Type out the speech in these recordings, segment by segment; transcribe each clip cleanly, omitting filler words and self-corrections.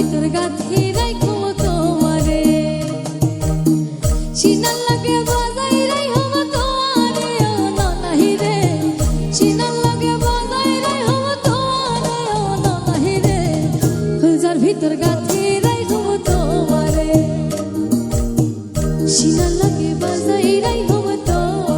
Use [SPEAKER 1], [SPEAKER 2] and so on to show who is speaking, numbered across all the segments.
[SPEAKER 1] ভিতর গাথি রাখো তোমারে সিনার লাগে বাজাই রাখো তোমারে ও ননাহি রে সিনার লাগে বাজাই রাখো তোমারে ও ননাহি রে ফুলজার ভিতর গাথি রাখো তোমারে সিনার লাগে বাজাই রাখো তোমারে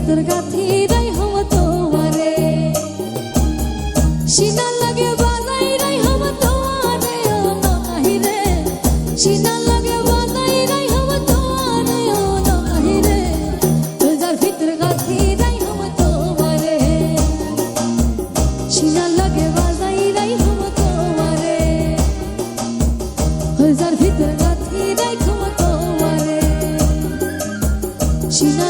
[SPEAKER 1] ভিতর গাথি রাখো তোমারে সিনার লাগে বাজাই রাখো তোমারে ও ননাহি রে সিনার লাগে বাজাই রাখো তোমারে ও ননাহি রে ফুলজার ভিতর গাথি রাখো তোমারে সিনার লাগে বাজাই রাখো তোমারে ফুলজার ভিতর গাথি রাখো তোমারে সিনার